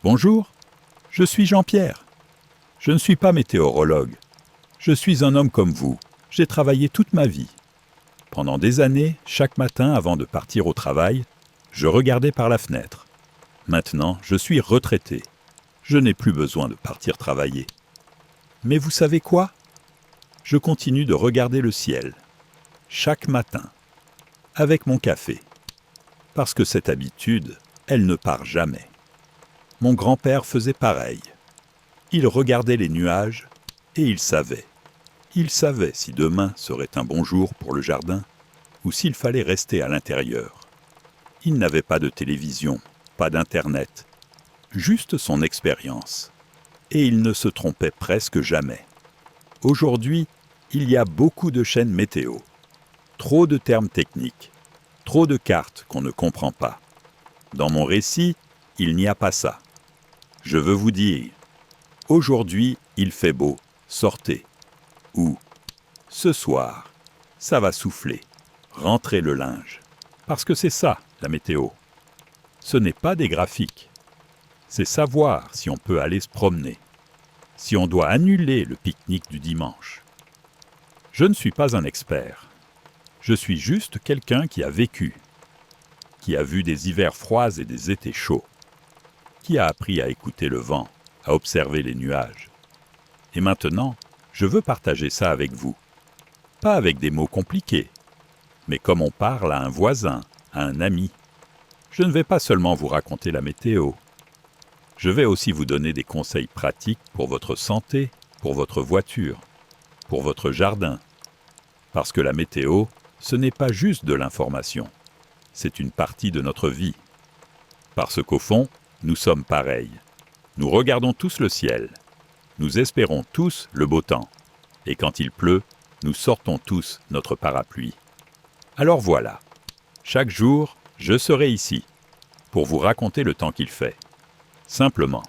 Bonjour, je suis Jean-Pierre. Je ne suis pas météorologue. Je suis un homme comme vous. J'ai travaillé toute ma vie. Pendant des années, chaque matin avant de partir au travail, je regardais par la fenêtre. Maintenant, je suis retraité. Je n'ai plus besoin de partir travailler. Mais vous savez quoi? Je continue de regarder le ciel, chaque matin, avec mon café. Parce que cette habitude, elle ne part jamais. Mon grand-père faisait pareil. Il regardait les nuages et il savait. Il savait si demain serait un bon jour pour le jardin ou s'il fallait rester à l'intérieur. Il n'avait pas de télévision, pas d'internet, juste son expérience. Et il ne se trompait presque jamais. Aujourd'hui, il y a beaucoup de chaînes météo. Trop de termes techniques, trop de cartes qu'on ne comprend pas. Dans mon récit, il n'y a pas ça. Je veux vous dire, aujourd'hui, il fait beau, sortez. Ou, ce soir, ça va souffler, rentrez le linge. Parce que c'est ça, la météo. Ce n'est pas des graphiques. C'est savoir si on peut aller se promener, si on doit annuler le pique-nique du dimanche. Je ne suis pas un expert. Je suis juste quelqu'un qui a vécu, qui a vu des hivers froids et des étés chauds, qui a appris à écouter le vent, à observer les nuages. Et maintenant, je veux partager ça avec vous. Pas avec des mots compliqués, mais comme on parle à un voisin, à un ami. Je ne vais pas seulement vous raconter la météo. Je vais aussi vous donner des conseils pratiques pour votre santé, pour votre voiture, pour votre jardin. Parce que la météo, ce n'est pas juste de l'information. C'est une partie de notre vie. Parce qu'au fond, nous sommes pareils. Nous regardons tous le ciel. Nous espérons tous le beau temps. Et quand il pleut, nous sortons tous notre parapluie. Alors voilà, chaque jour, je serai ici pour vous raconter le temps qu'il fait. Simplement,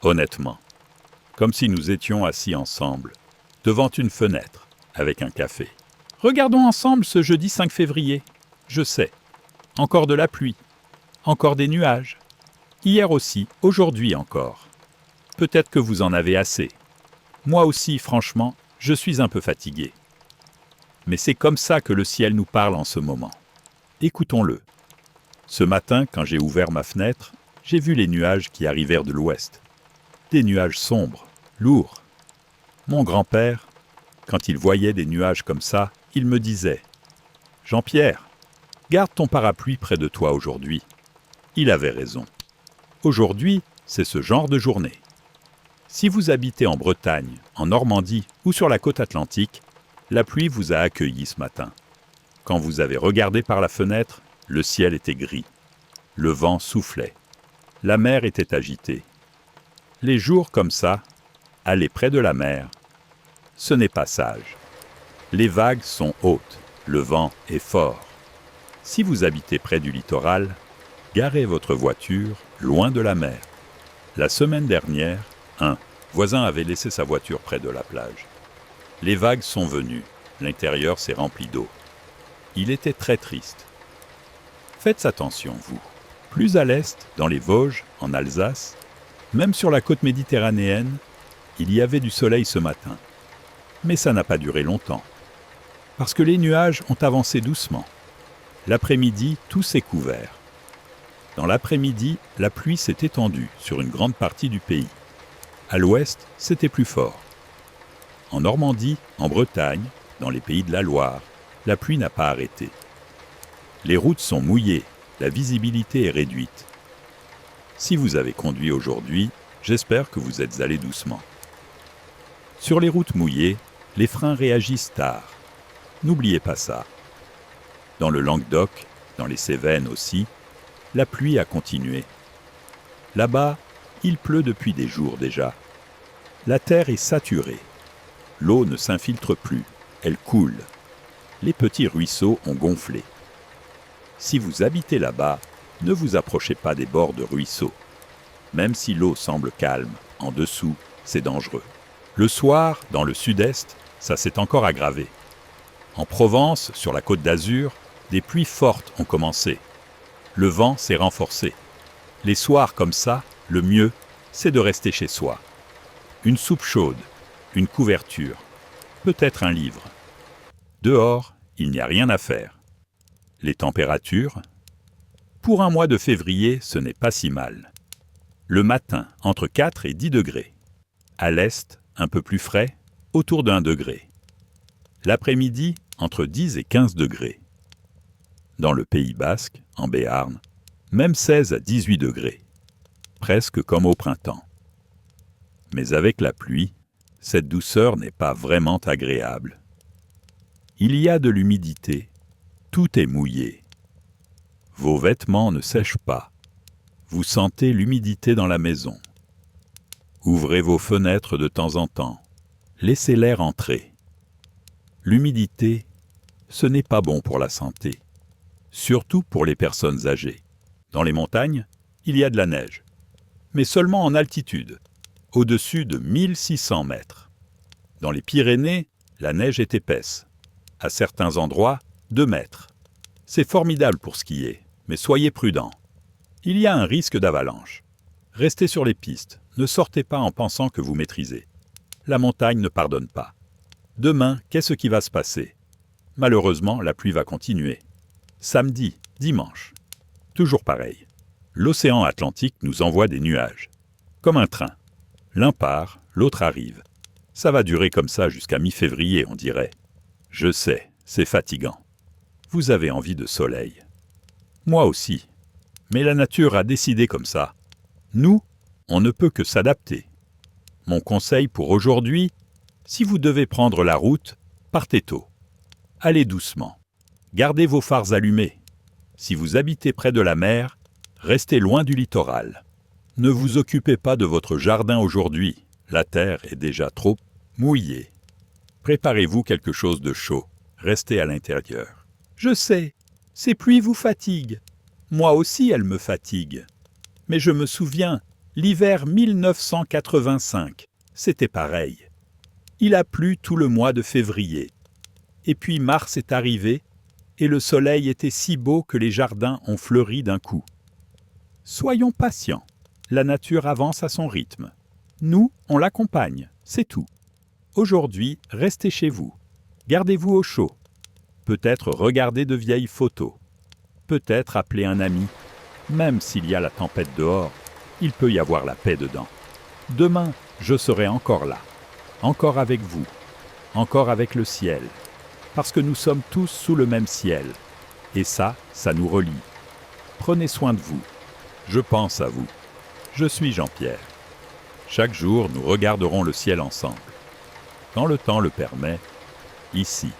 honnêtement, comme si nous étions assis ensemble, devant une fenêtre, avec un café. Regardons ensemble ce jeudi 5 février. Je sais, encore de la pluie, encore des nuages. Hier aussi, aujourd'hui encore. Peut-être que vous en avez assez. Moi aussi, franchement, je suis un peu fatigué. Mais c'est comme ça que le ciel nous parle en ce moment. Écoutons-le. Ce matin, quand j'ai ouvert ma fenêtre, j'ai vu les nuages qui arrivèrent de l'ouest. Des nuages sombres, lourds. Mon grand-père, quand il voyait des nuages comme ça, il me disait « Jean-Pierre, garde ton parapluie près de toi aujourd'hui. » Il avait raison. Aujourd'hui, c'est ce genre de journée. Si vous habitez en Bretagne, en Normandie ou sur la côte atlantique, la pluie vous a accueilli ce matin. Quand vous avez regardé par la fenêtre, le ciel était gris. Le vent soufflait. La mer était agitée. Les jours comme ça, aller près de la mer, ce n'est pas sage. Les vagues sont hautes, le vent est fort. Si vous habitez près du littoral, garez votre voiture loin de la mer. La semaine dernière, un voisin avait laissé sa voiture près de la plage. Les vagues sont venues, l'intérieur s'est rempli d'eau. Il était très triste. Faites attention, vous. Plus à l'est, dans les Vosges, en Alsace, même sur la côte méditerranéenne, il y avait du soleil ce matin. Mais ça n'a pas duré longtemps. Parce que les nuages ont avancé doucement. L'après-midi, tout s'est couvert. Dans l'après-midi, la pluie s'est étendue sur une grande partie du pays. À l'ouest, c'était plus fort. En Normandie, en Bretagne, dans les pays de la Loire, la pluie n'a pas arrêté. Les routes sont mouillées, la visibilité est réduite. Si vous avez conduit aujourd'hui, j'espère que vous êtes allé doucement. Sur les routes mouillées, les freins réagissent tard. N'oubliez pas ça. Dans le Languedoc, dans les Cévennes aussi, la pluie a continué. Là-bas, il pleut depuis des jours déjà. La terre est saturée. L'eau ne s'infiltre plus, elle coule. Les petits ruisseaux ont gonflé. Si vous habitez là-bas, ne vous approchez pas des bords de ruisseaux. Même si l'eau semble calme, en dessous, c'est dangereux. Le soir, dans le sud-est, ça s'est encore aggravé. En Provence, sur la côte d'Azur, des pluies fortes ont commencé. Le vent s'est renforcé. Les soirs comme ça, Le mieux, c'est de rester chez soi. Une soupe chaude, une couverture, peut-être un livre. Dehors, il n'y a rien à faire. Les températures? Pour un mois de février, ce n'est pas si mal. Le matin, entre 4 et 10 degrés. À l'est, un peu plus frais, autour d'1 degré. L'après-midi, entre 10 et 15 degrés. Dans le Pays basque, en Béarn, même 16 à 18 degrés. Presque comme au printemps. Mais avec la pluie, cette douceur n'est pas vraiment agréable. Il y a de l'humidité, tout est mouillé. Vos vêtements ne sèchent pas. Vous sentez l'humidité dans la maison. Ouvrez vos fenêtres de temps en temps. Laissez l'air entrer. L'humidité, ce n'est pas bon pour la santé. Surtout pour les personnes âgées. Dans les montagnes, il y a de la neige. Mais seulement en altitude, au-dessus de 1600 mètres. Dans les Pyrénées, la neige est épaisse. À certains endroits, 2 mètres. C'est formidable pour skier, mais soyez prudents. Il y a un risque d'avalanche. Restez sur les pistes, ne sortez pas en pensant que vous maîtrisez. La montagne ne pardonne pas. Demain, qu'est-ce qui va se passer? Malheureusement, la pluie va continuer. Samedi, dimanche. Toujours pareil. L'océan Atlantique nous envoie des nuages. Comme un train. L'un part, l'autre arrive. Ça va durer comme ça jusqu'à mi-février, on dirait. Je sais, c'est fatigant. Vous avez envie de soleil. Moi aussi. Mais la nature a décidé comme ça. Nous, on ne peut que s'adapter. Mon conseil pour aujourd'hui, si vous devez prendre la route, partez tôt. Allez doucement. Gardez vos phares allumés. Si vous habitez près de la mer, restez loin du littoral. Ne vous occupez pas de votre jardin aujourd'hui. La terre est déjà trop mouillée. Préparez-vous quelque chose de chaud. Restez à l'intérieur. Je sais, ces pluies vous fatiguent. Moi aussi, elles me fatiguent. Mais je me souviens, l'hiver 1985, c'était pareil. Il a plu tout le mois de février. Et puis mars est arrivé, et le soleil était si beau que les jardins ont fleuri d'un coup. Soyons patients. La nature avance à son rythme. Nous, on l'accompagne, c'est tout. Aujourd'hui, restez chez vous. Gardez-vous au chaud. Peut-être regardez de vieilles photos. Peut-être appeler un ami. Même s'il y a la tempête dehors, il peut y avoir la paix dedans. Demain, je serai encore là. Encore avec vous. Encore avec le ciel. Parce que nous sommes tous sous le même ciel. Et ça nous relie. Prenez soin de vous. Je pense à vous. Je suis Jean-Pierre. Chaque jour, nous regarderons le ciel ensemble. Quand le temps le permet, ici.